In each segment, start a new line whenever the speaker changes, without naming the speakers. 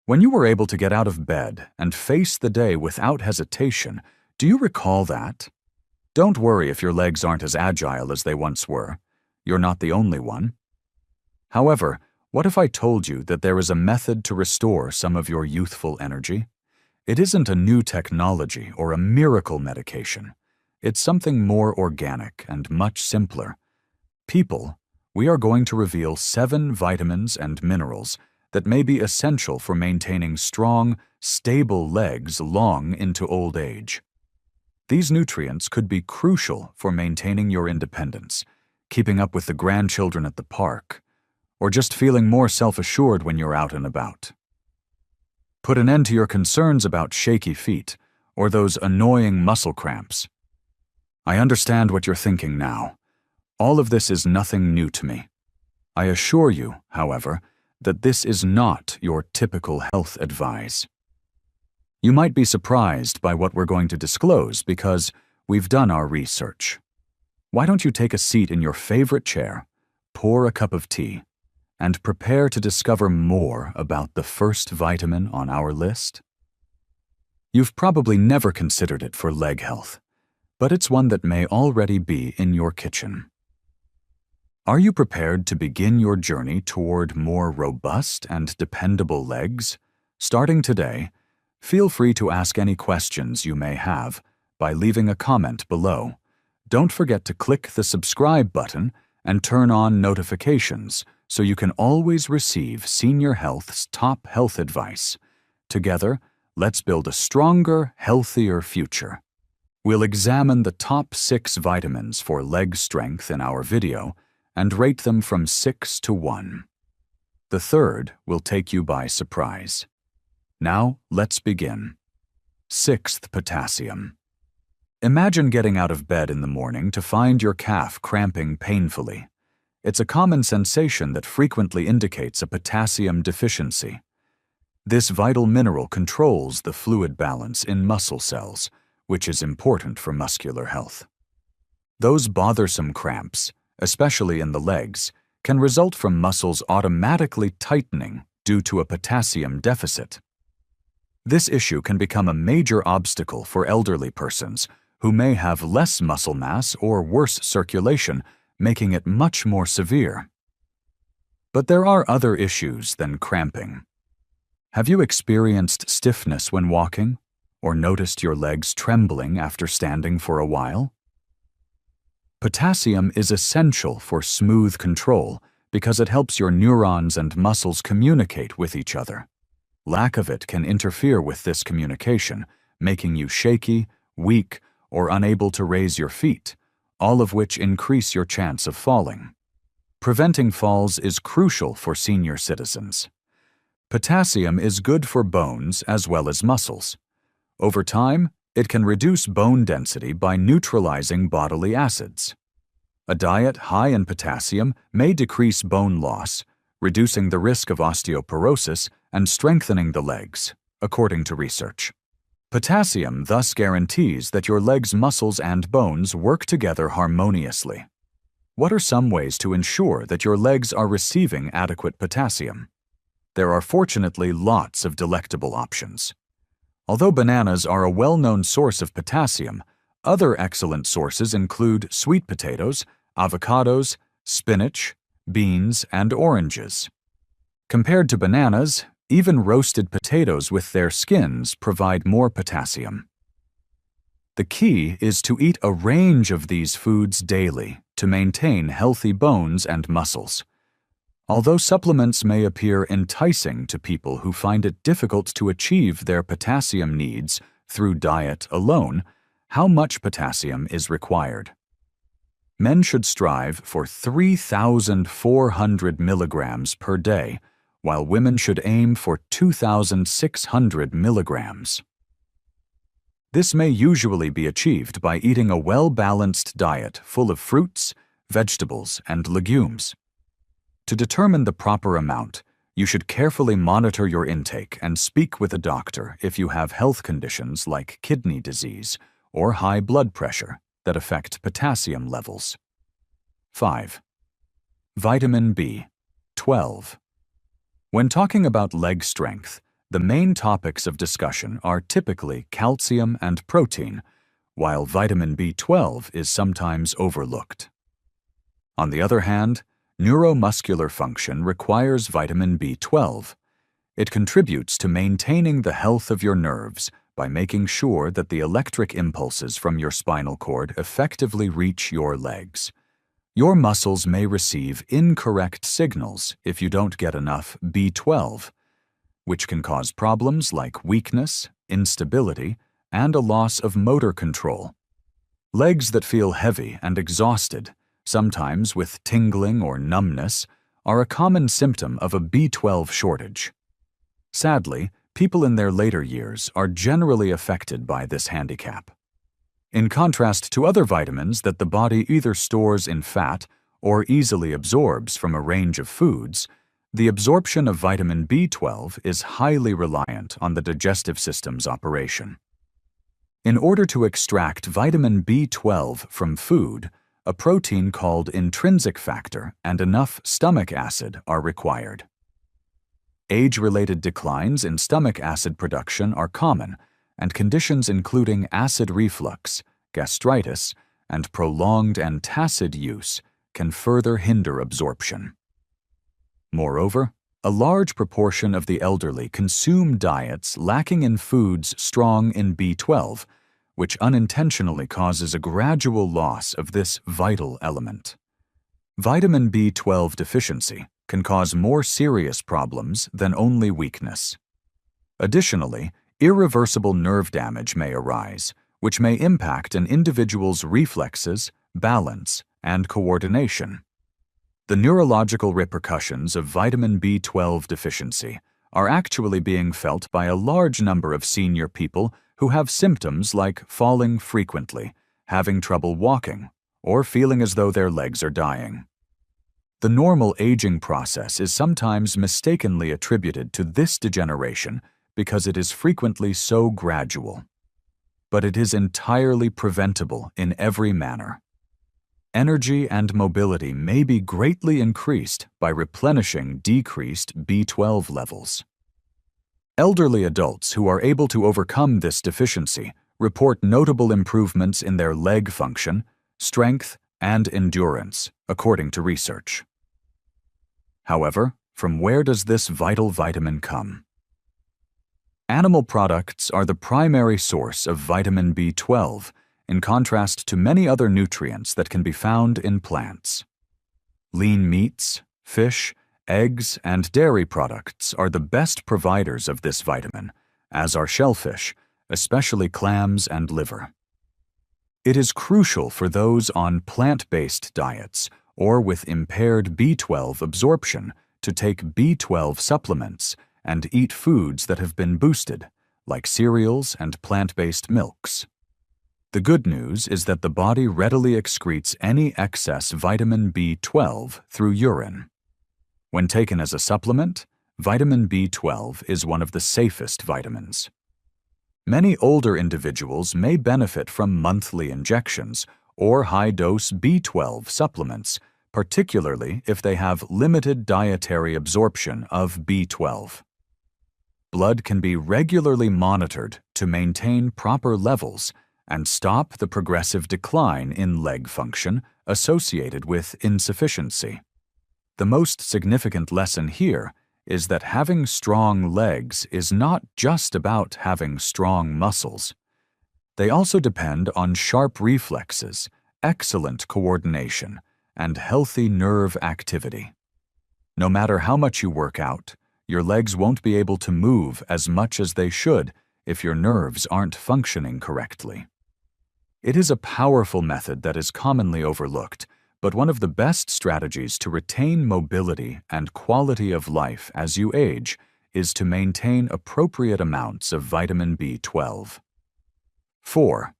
When you were able to get out of bed and face the day without hesitation, do you recall that? Don't worry if your legs aren't as agile as they once were. You're not the only one. However, what if I told you that there is a method to restore some of your youthful energy? It isn't a new technology or a miracle medication. It's something more organic and much simpler. People, we are going to reveal 7 vitamins and minerals that may be essential for maintaining strong, stable legs long into old age. These nutrients could be crucial for maintaining your independence, keeping up with the grandchildren at the park, or just feeling more self-assured when you're out and about. Put an end to your concerns about shaky feet or those annoying muscle cramps. I understand what you're thinking now. All of this is nothing new to me. I assure you, however, that this is not your typical health advice. You might be surprised by what we're going to disclose because we've done our research. Why don't you take a seat in your favorite chair, pour a cup of tea, and prepare to discover more about the first vitamin on our list? You've probably never considered it for leg health, but it's one that may already be in your kitchen. Are you prepared to begin your journey toward more robust and dependable legs? Starting today, feel free to ask any questions you may have by leaving a comment below. Don't forget to click the subscribe button and turn on notifications so you can always receive Senior Health's top health advice. Together, let's build a stronger, healthier future. We'll examine the top 6 vitamins for leg strength in our video and rate them from 6 to 1. The third will take you by surprise. Now, let's begin. 6th, potassium. Imagine getting out of bed in the morning to find your calf cramping painfully. It's a common sensation that frequently indicates a potassium deficiency. This vital mineral controls the fluid balance in muscle cells, which is important for muscular health. Those bothersome cramps, especially in the legs, can result from muscles automatically tightening due to a potassium deficit. This issue can become a major obstacle for elderly persons who may have less muscle mass or worse circulation, making it much more severe. But there are other issues than cramping. Have you experienced stiffness when walking, or noticed your legs trembling after standing for a while? Potassium is essential for smooth control because it helps your neurons and muscles communicate with each other. Lack of it can interfere with this communication, making you shaky, weak, or unable to raise your feet, all of which increase your chance of falling. Preventing falls is crucial for senior citizens. Potassium is good for bones as well as muscles. Over time, it can reduce bone density by neutralizing bodily acids. A diet high in potassium may decrease bone loss, reducing the risk of osteoporosis and strengthening the legs, according to research. Potassium thus guarantees that your legs' muscles and bones work together harmoniously. What are some ways to ensure that your legs are receiving adequate potassium? There are fortunately lots of delectable options. Although bananas are a well-known source of potassium, other excellent sources include sweet potatoes, avocados, spinach, beans, and oranges. Compared to bananas, even roasted potatoes with their skins provide more potassium. The key is to eat a range of these foods daily to maintain healthy bones and muscles. Although supplements may appear enticing to people who find it difficult to achieve their potassium needs through diet alone, how much potassium is required? Men should strive for 3,400 milligrams per day, while women should aim for 2,600 milligrams. This may usually be achieved by eating a well-balanced diet full of fruits, vegetables, and legumes. To determine the proper amount, you should carefully monitor your intake and speak with a doctor if you have health conditions like kidney disease or high blood pressure that affect potassium levels. 5. Vitamin B12. When talking about leg strength, The main topics of discussion are typically calcium and protein, while vitamin B12 is sometimes overlooked. On the other hand, neuromuscular function requires vitamin B12. It contributes to maintaining the health of your nerves by making sure that the electric impulses from your spinal cord effectively reach your legs. Your muscles may receive incorrect signals if you don't get enough B12, which can cause problems like weakness, instability, and a loss of motor control. Legs that feel heavy and exhausted, sometimes with tingling or numbness, are a common symptom of a B12 shortage. Sadly, people in their later years are generally affected by this handicap. In contrast to other vitamins that the body either stores in fat or easily absorbs from a range of foods, the absorption of vitamin B12 is highly reliant on the digestive system's operation. In order to extract vitamin B12 from food, a protein called intrinsic factor and enough stomach acid are required. Age-related declines in stomach acid production are common, and conditions including acid reflux, gastritis, and prolonged antacid use can further hinder absorption. Moreover, a large proportion of the elderly consume diets lacking in foods strong in B12, which unintentionally causes a gradual loss of this vital element. Vitamin B12 deficiency can cause more serious problems than only weakness. Additionally, irreversible nerve damage may arise, which may impact an individual's reflexes, balance, and coordination. The neurological repercussions of vitamin B12 deficiency are actually being felt by a large number of senior people who have symptoms like falling frequently, having trouble walking, or feeling as though their legs are dying. The normal aging process is sometimes mistakenly attributed to this degeneration because it is frequently so gradual. But it is entirely preventable in every manner. Energy and mobility may be greatly increased by replenishing decreased B12 levels. Elderly adults who are able to overcome this deficiency report notable improvements in their leg function, strength, and endurance, according to research. However, from where does this vital vitamin come? Animal products are the primary source of vitamin B12, in contrast to many other nutrients that can be found in plants. Lean meats, fish, eggs, and dairy products are the best providers of this vitamin, as are shellfish, especially clams and liver. It is crucial for those on plant-based diets or with impaired B12 absorption to take B12 supplements and eat foods that have been boosted, like cereals and plant-based milks. The good news is that the body readily excretes any excess vitamin B12 through urine. When taken as a supplement, vitamin B12 is one of the safest vitamins. Many older individuals may benefit from monthly injections or high-dose B12 supplements, particularly if they have limited dietary absorption of B12. Blood can be regularly monitored to maintain proper levels and stop the progressive decline in leg function associated with insufficiency. The most significant lesson here is that having strong legs is not just about having strong muscles. They also depend on sharp reflexes, excellent coordination, and healthy nerve activity. No matter how much you work out, your legs won't be able to move as much as they should if your nerves aren't functioning correctly. It is a powerful method that is commonly overlooked, but one of the best strategies to retain mobility and quality of life as you age is to maintain appropriate amounts of vitamin B12. 4.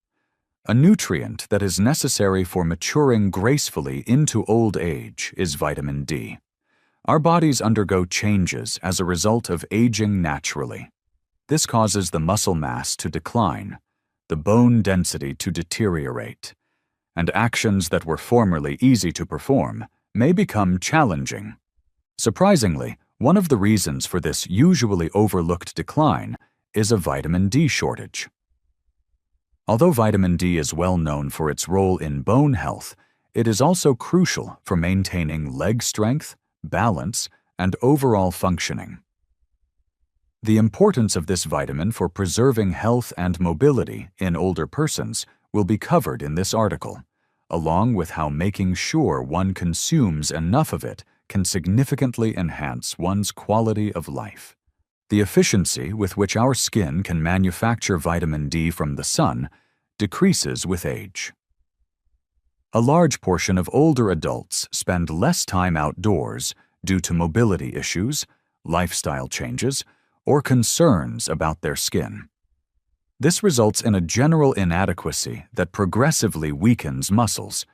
A nutrient that is necessary for maturing gracefully into old age is vitamin D. Our bodies undergo changes as a result of aging naturally. This causes the muscle mass to decline, the bone density to deteriorate, and actions that were formerly easy to perform may become challenging. Surprisingly, One of the reasons for this usually overlooked decline is a vitamin D shortage. Although vitamin D is well known for its role in bone health, it is also crucial for maintaining leg strength, balance, and overall functioning. The importance of this vitamin for preserving health and mobility in older persons will be covered in this article, along with how making sure one consumes enough of it can significantly enhance one's quality of life. The efficiency with which our skin can manufacture vitamin D from the sun decreases with age. A large portion of older adults spend less time outdoors due to mobility issues, lifestyle changes, or concerns about their skin. This results in a general inadequacy that progressively weakens muscles,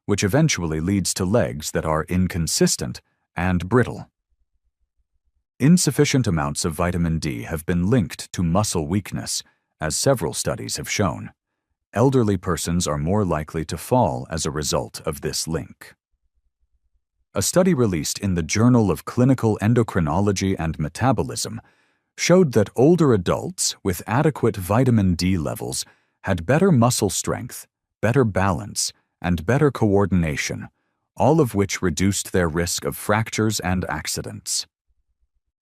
which eventually leads to legs that are inconsistent and brittle. Insufficient amounts of vitamin D have been linked to muscle weakness, as several studies have shown. Elderly persons are more likely to fall as a result of this link. A study released in the Journal of Clinical Endocrinology and Metabolism showed that older adults with adequate vitamin D levels had better muscle strength, better balance, and better coordination, all of which reduced their risk of fractures and accidents.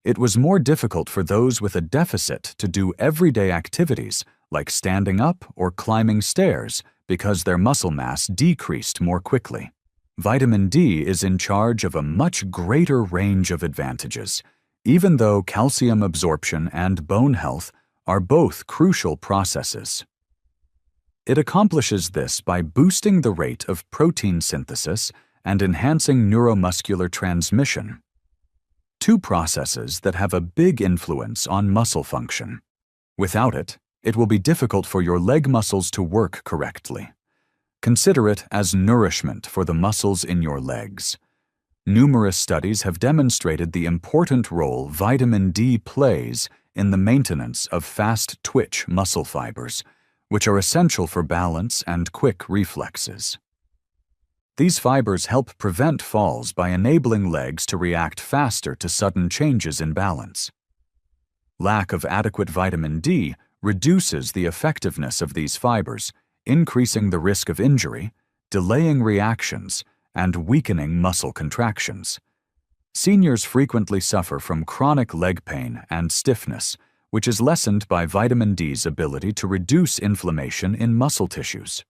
It was more difficult for those with a deficit to do everyday activities like standing up or climbing stairs because their muscle mass decreased more quickly. Vitamin D is in charge of a much greater range of advantages, even though calcium absorption and bone health are both crucial processes. It accomplishes this by boosting the rate of protein synthesis and enhancing neuromuscular transmission, two processes that have a big influence on muscle function. Without it, it will be difficult for your leg muscles to work correctly. Consider it as nourishment for the muscles in your legs. Numerous studies have demonstrated the important role vitamin D plays in the maintenance of fast-twitch muscle fibers, which are essential for balance and quick reflexes. These fibers help prevent falls by enabling legs to react faster to sudden changes in balance. Lack of adequate vitamin D reduces the effectiveness of these fibers, increasing the risk of injury, delaying reactions, and weakening muscle contractions. Seniors frequently suffer from chronic leg pain and stiffness, which is lessened by vitamin D's ability to reduce inflammation in muscle tissues.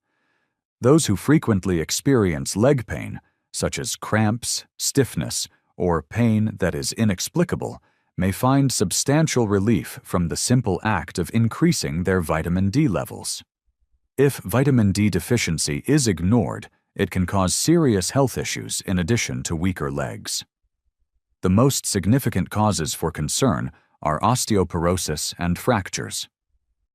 Those who frequently experience leg pain, such as cramps, stiffness, or pain that is inexplicable, may find substantial relief from the simple act of increasing their vitamin D levels. If vitamin D deficiency is ignored, it can cause serious health issues in addition to weaker legs. The most significant causes for concern are osteoporosis and fractures.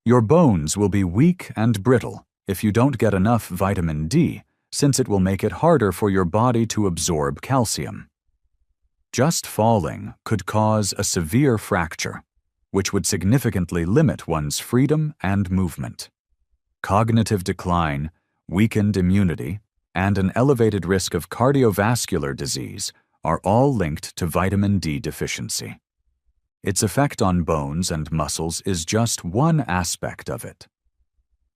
Your bones will be weak and brittle if you don't get enough vitamin D, since it will make it harder for your body to absorb calcium. Just falling could cause a severe fracture, which would significantly limit one's freedom and movement. Cognitive decline, weakened immunity, and an elevated risk of cardiovascular disease are all linked to vitamin D deficiency. Its effect on bones and muscles is just one aspect of it.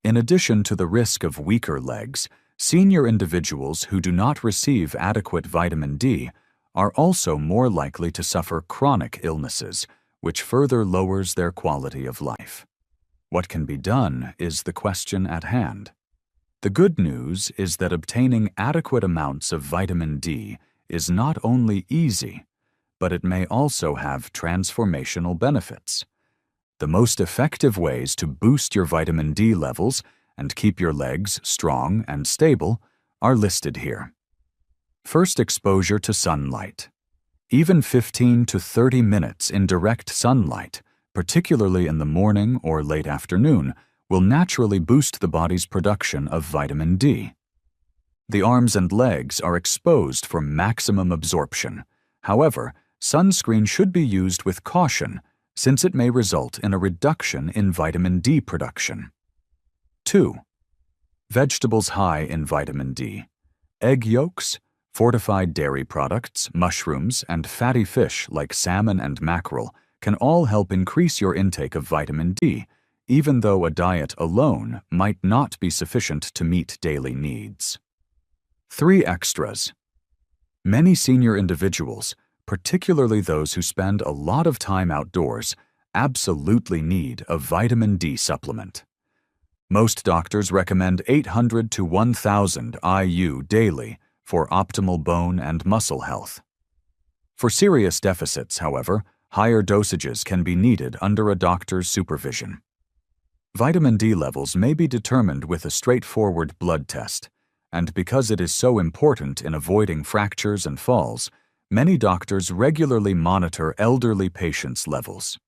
In addition to the risk of weaker legs, senior individuals who do not receive adequate vitamin D are also more likely to suffer chronic illnesses, which further lowers their quality of life. What can be done is the question at hand. The good news is that obtaining adequate amounts of vitamin D is not only easy, but it may also have transformational benefits. The most effective ways to boost your vitamin D levels and keep your legs strong and stable are listed here. First, exposure to sunlight. Even 15 to 30 minutes in direct sunlight, particularly in the morning or late afternoon, will naturally boost the body's production of vitamin D. The arms and legs are exposed for maximum absorption. However, sunscreen should be used with caution, since it may result in a reduction in vitamin D production. 2. Vegetables high in vitamin D. Egg yolks, Fortified dairy products, mushrooms, and fatty fish like salmon and mackerel can all help increase your intake of vitamin D, even though a diet alone might not be sufficient to meet daily needs. 3 extras. Many senior individuals, particularly those who spend a lot of time outdoors, absolutely need a vitamin D supplement. Most doctors recommend 800 to 1,000 IU daily for optimal bone and muscle health. For serious deficits, however, higher dosages can be needed under a doctor's supervision. Vitamin D levels may be determined with a straightforward blood test, and because it is so important in avoiding fractures and falls, many doctors regularly monitor elderly patients' levels.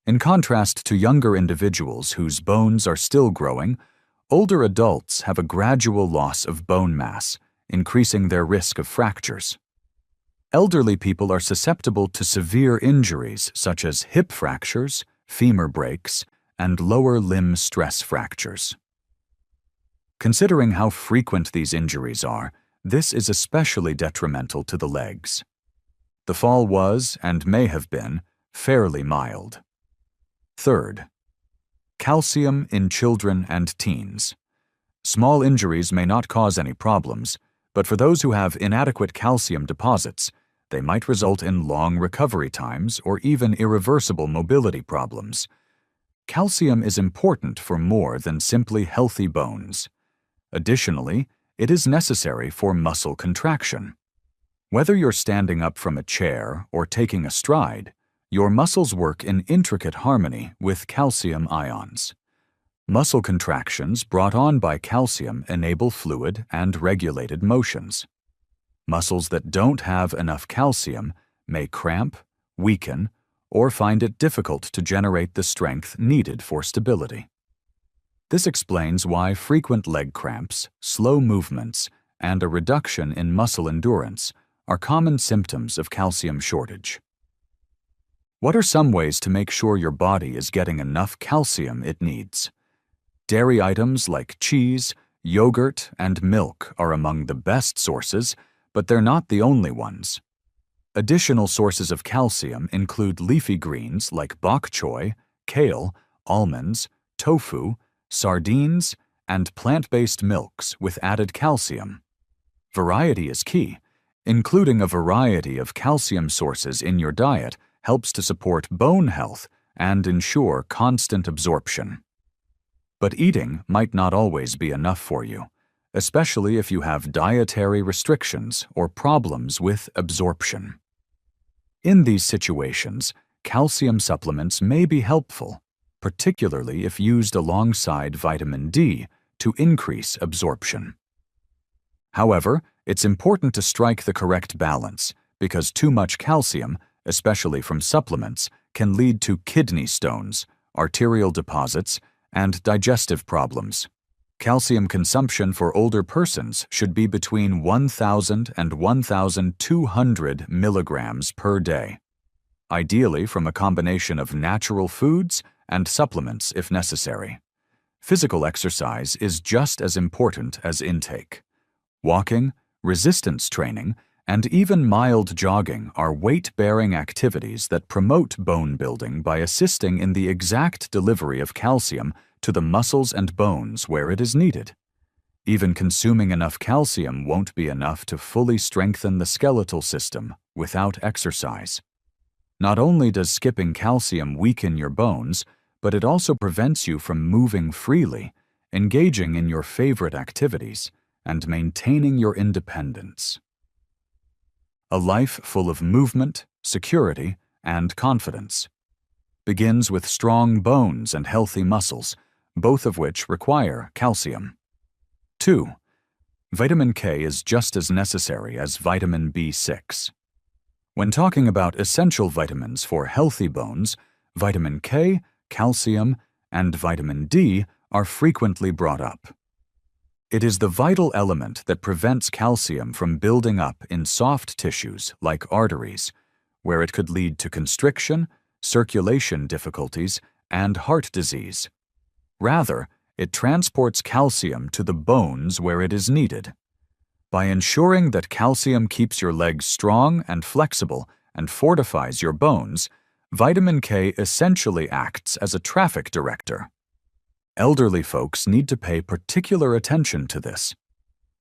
In contrast to younger individuals whose bones are still growing, older adults have a gradual loss of bone mass, increasing their risk of fractures. Elderly people are susceptible to severe injuries such as hip fractures, femur breaks, and lower limb stress fractures. Considering how frequent these injuries are, this is especially detrimental to the legs. The fall was, and may have been, fairly mild. Third, calcium in children and teens. Small injuries may not cause any problems, but for those who have inadequate calcium deposits, they might result in long recovery times or even irreversible mobility problems. Calcium is important for more than simply healthy bones. Additionally, it is necessary for muscle contraction. Whether you're standing up from a chair or taking a stride, your muscles work in intricate harmony with calcium ions. Muscle contractions brought on by calcium enable fluid and regulated motions. Muscles that don't have enough calcium may cramp, weaken, or find it difficult to generate the strength needed for stability. This explains why frequent leg cramps, slow movements, and a reduction in muscle endurance are common symptoms of calcium shortage. What are some ways to make sure your body is getting enough calcium it needs? Dairy items like cheese, yogurt, and milk are among the best sources, but they're not the only ones. Additional sources of calcium include leafy greens like bok choy, kale, almonds, tofu, sardines, and plant-based milks with added calcium. Variety is key. Including a variety of calcium sources in your diet helps to support bone health and ensure constant absorption. But eating might not always be enough for you, especially if you have dietary restrictions or problems with absorption. In these situations, calcium supplements may be helpful, particularly if used alongside vitamin D to increase absorption. However, it's important to strike the correct balance because too much calcium, especially from supplements, can lead to kidney stones, arterial deposits, and digestive problems. Calcium consumption for older persons should be between 1,000 and 1,200 milligrams per day, ideally from a combination of natural foods and supplements if necessary. Physical exercise is just as important as intake. Walking, resistance training, and even mild jogging are weight-bearing activities that promote bone building by assisting in the exact delivery of calcium to the muscles and bones where it is needed. Even consuming enough calcium won't be enough to fully strengthen the skeletal system without exercise. Not only does skipping calcium weaken your bones, but it also prevents you from moving freely, engaging in your favorite activities, and maintaining your independence. A life full of movement, security, and confidence begins with strong bones and healthy muscles, both of which require calcium. 2. Vitamin K is just as necessary as vitamin B6. When talking about essential vitamins for healthy bones, vitamin K, calcium, and vitamin D are frequently brought up. It is the vital element that prevents calcium from building up in soft tissues like arteries, where it could lead to constriction, circulation difficulties, and heart disease. Rather, it transports calcium to the bones where it is needed. By ensuring that calcium keeps your legs strong and flexible and fortifies your bones, vitamin K essentially acts as a traffic director. Elderly folks need to pay particular attention to this.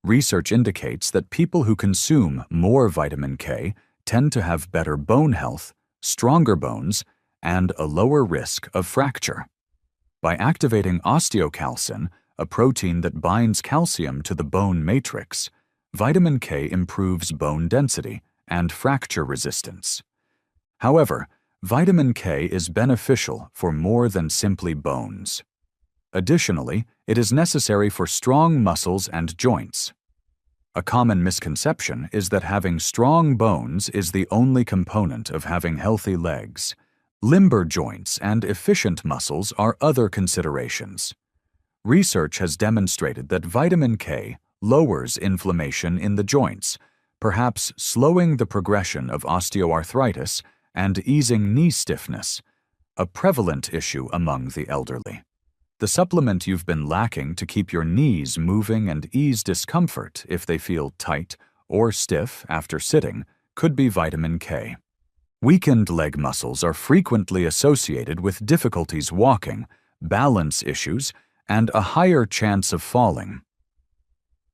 Research indicates that people who consume more vitamin K tend to have better bone health, stronger bones, and a lower risk of fracture. By activating osteocalcin, a protein that binds calcium to the bone matrix, vitamin K improves bone density and fracture resistance. However, vitamin K is beneficial for more than simply bones. Additionally, it is necessary for strong muscles and joints. A common misconception is that having strong bones is the only component of having healthy legs. Limber joints and efficient muscles are other considerations. Research has demonstrated that vitamin K lowers inflammation in the joints, perhaps slowing the progression of osteoarthritis and easing knee stiffness, a prevalent issue among the elderly. The supplement you've been lacking to keep your knees moving and ease discomfort if they feel tight or stiff after sitting could be vitamin K. Weakened leg muscles are frequently associated with difficulties walking, balance issues, and a higher chance of falling.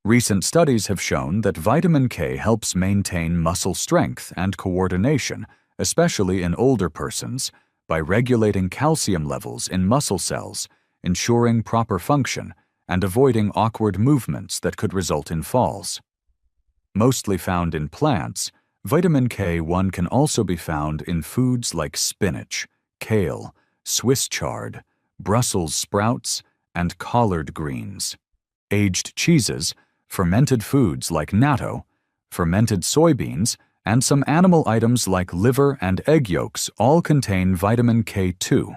Recent studies have shown that vitamin K helps maintain muscle strength and coordination, especially in older persons, by regulating calcium levels in muscle cells, ensuring proper function, and avoiding awkward movements that could result in falls. Mostly found in plants, vitamin K1 can also be found in foods like spinach, kale, Swiss chard, Brussels sprouts, and collard greens. Aged cheeses, fermented foods like natto, fermented soybeans, and some animal items like liver and egg yolks all contain vitamin K2,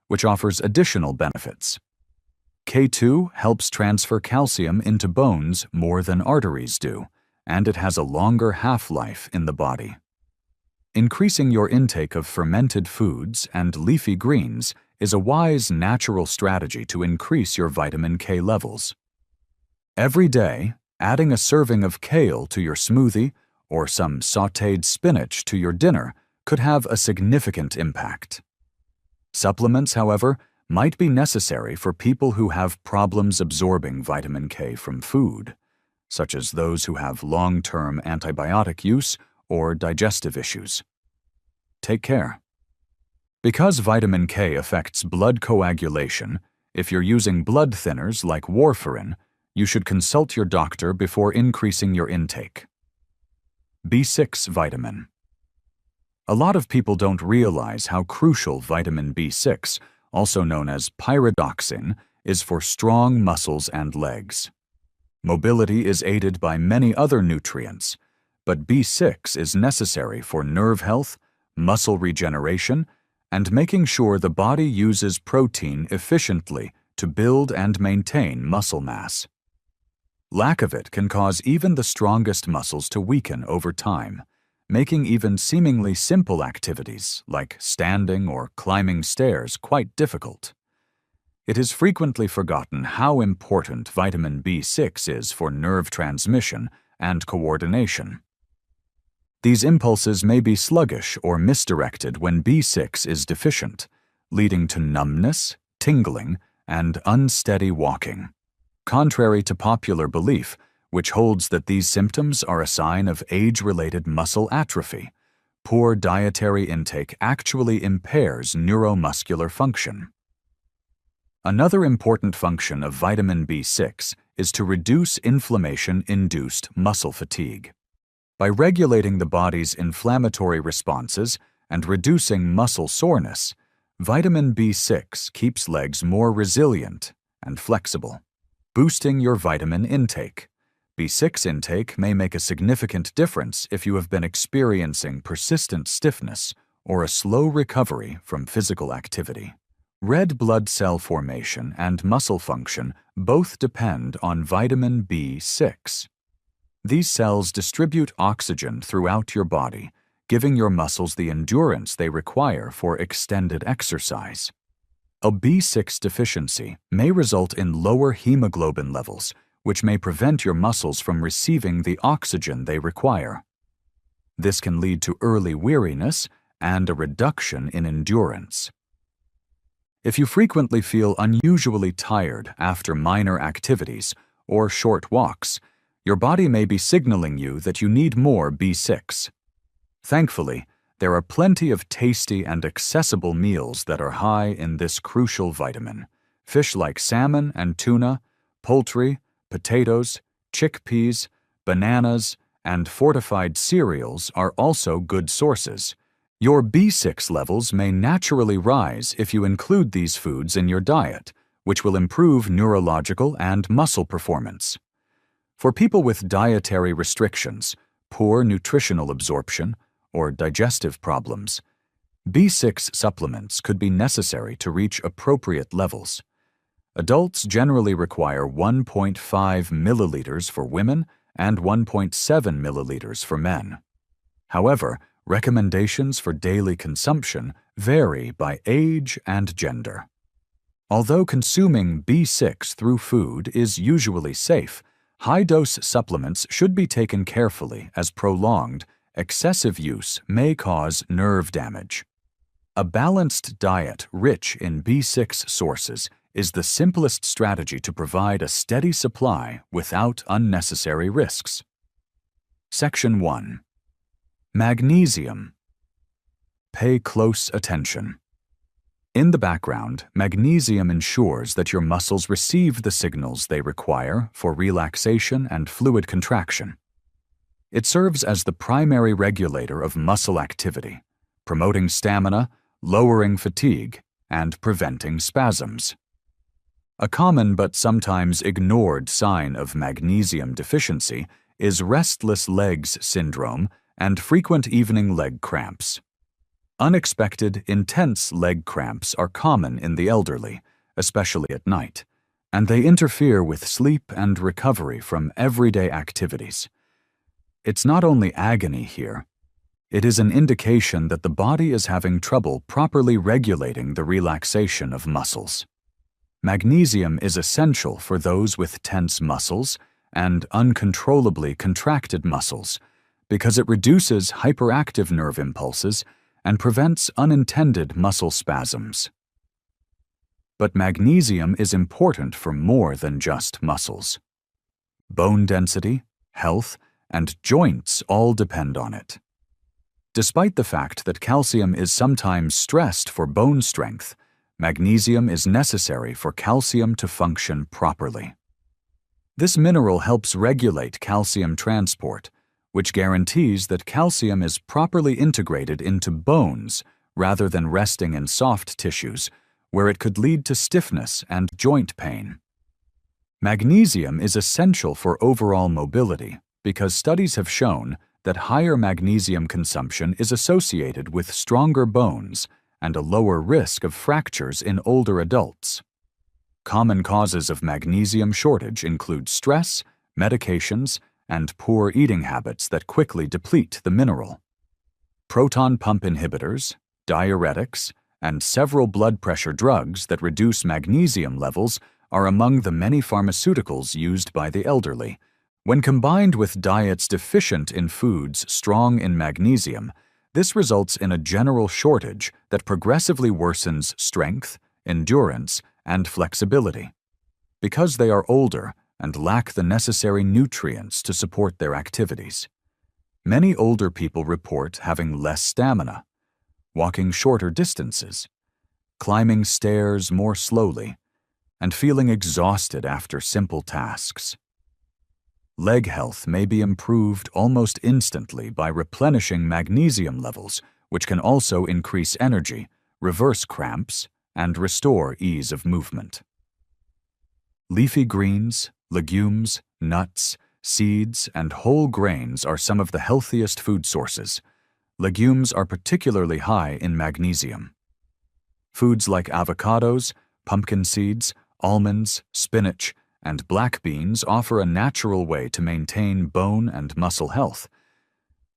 which offers additional benefits. K2 helps transfer calcium into bones more than arteries do, and it has a longer half-life in the body. Increasing your intake of fermented foods and leafy greens is a wise natural strategy to increase your vitamin K levels. Every day, adding a serving of kale to your smoothie or some sautéed spinach to your dinner could have a significant impact. Supplements, however, might be necessary for people who have problems absorbing vitamin K from food, such as those who have long-term antibiotic use or digestive issues. Take care. Because vitamin K affects blood coagulation, if you're using blood thinners like warfarin, you should consult your doctor before increasing your intake. B6 vitamin. A lot of people don't realize how crucial vitamin B6, also known as pyridoxine, is for strong muscles and legs. Mobility is aided by many other nutrients, but B6 is necessary for nerve health, muscle regeneration, and making sure the body uses protein efficiently to build and maintain muscle mass. Lack of it can cause even the strongest muscles to weaken over time, making even seemingly simple activities like standing or climbing stairs quite difficult. It is frequently forgotten how important vitamin B6 is for nerve transmission and coordination. These impulses may be sluggish or misdirected when B6 is deficient, leading to numbness, tingling, and unsteady walking. Contrary to popular belief, which holds that these symptoms are a sign of age-related muscle atrophy, poor dietary intake actually impairs neuromuscular function. Another important function of vitamin B6 is to reduce inflammation-induced muscle fatigue. By regulating the body's inflammatory responses and reducing muscle soreness, vitamin B6 keeps legs more resilient and flexible. Boosting your vitamin intake. B6 intake may make a significant difference if you have been experiencing persistent stiffness or a slow recovery from physical activity. Red blood cell formation and muscle function both depend on vitamin B6. These cells distribute oxygen throughout your body, giving your muscles the endurance they require for extended exercise. A B6 deficiency may result in lower hemoglobin levels, which may prevent your muscles from receiving the oxygen they require. This can lead to early weariness and a reduction in endurance. If you frequently feel unusually tired after minor activities or short walks, your body may be signaling you that you need more B6. Thankfully, there are plenty of tasty and accessible meals that are high in this crucial vitamin. Fish like salmon and tuna, poultry, potatoes, chickpeas, bananas, and fortified cereals are also good sources. Your B6 levels may naturally rise if you include these foods in your diet, which will improve neurological and muscle performance. For people with dietary restrictions, poor nutritional absorption, or digestive problems, B6 supplements could be necessary to reach appropriate levels. Adults generally require 1.5 milliliters for women and 1.7 milliliters for men. However, recommendations for daily consumption vary by age and gender. Although consuming B6 through food is usually safe, high-dose supplements should be taken carefully as prolonged, excessive use may cause nerve damage. A balanced diet rich in B6 sources is the simplest strategy to provide a steady supply without unnecessary risks. Section 1. Magnesium. Pay close attention. In the background, magnesium ensures that your muscles receive the signals they require for relaxation and fluid contraction. It serves as the primary regulator of muscle activity, promoting stamina, lowering fatigue, and preventing spasms. A common but sometimes ignored sign of magnesium deficiency is restless legs syndrome and frequent evening leg cramps. Unexpected, intense leg cramps are common in the elderly, especially at night, and they interfere with sleep and recovery from everyday activities. It's not only agony here. It is an indication that the body is having trouble properly regulating the relaxation of muscles. Magnesium is essential for those with tense muscles and uncontrollably contracted muscles because it reduces hyperactive nerve impulses and prevents unintended muscle spasms. But magnesium is important for more than just muscles. Bone density, health, and joints all depend on it. Despite the fact that calcium is sometimes stressed for bone strength, magnesium is necessary for calcium to function properly. This mineral helps regulate calcium transport, which guarantees that calcium is properly integrated into bones rather than resting in soft tissues, where it could lead to stiffness and joint pain. Magnesium is essential for overall mobility because studies have shown that higher magnesium consumption is associated with stronger bones and a lower risk of fractures in older adults. Common causes of magnesium shortage include stress, medications, and poor eating habits that quickly deplete the mineral. Proton pump inhibitors, diuretics, and several blood pressure drugs that reduce magnesium levels are among the many pharmaceuticals used by the elderly. When combined with diets deficient in foods strong in magnesium, this results in a general shortage that progressively worsens strength, endurance, and flexibility. Because they are older and lack the necessary nutrients to support their activities. Many older people report having less stamina, walking shorter distances, climbing stairs more slowly, and feeling exhausted after simple tasks. Leg health may be improved almost instantly by replenishing magnesium levels, which can also increase energy, reverse cramps, and restore ease of movement. Leafy greens, legumes, nuts, seeds, and whole grains are some of the healthiest food sources. Legumes are particularly high in magnesium. Foods like avocados, pumpkin seeds, almonds, spinach, and black beans offer a natural way to maintain bone and muscle health.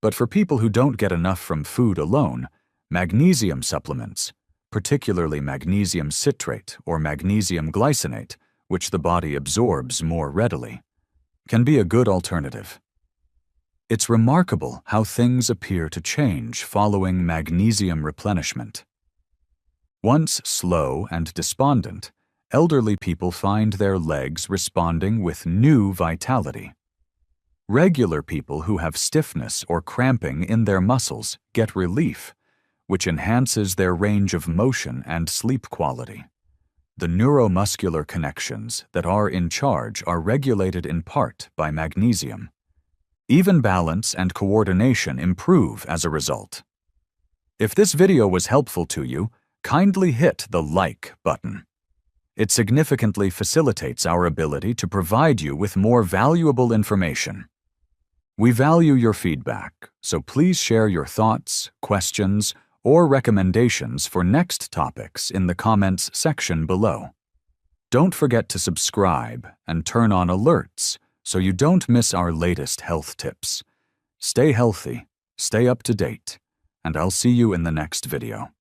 But for people who don't get enough from food alone, magnesium supplements, particularly magnesium citrate or magnesium glycinate, which the body absorbs more readily, can be a good alternative. It's remarkable how things appear to change following magnesium replenishment. Once slow and despondent, elderly people find their legs responding with new vitality. Regular people who have stiffness or cramping in their muscles get relief, which enhances their range of motion and sleep quality. The neuromuscular connections that are in charge are regulated in part by magnesium. Even balance and coordination improve as a result. If this video was helpful to you, kindly hit the like button. It significantly facilitates our ability to provide you with more valuable information. We value your feedback, so please share your thoughts, questions, or recommendations for next topics in the comments section below. Don't forget to subscribe and turn on alerts so you don't miss our latest health tips. Stay healthy, stay up to date, and I'll see you in the next video.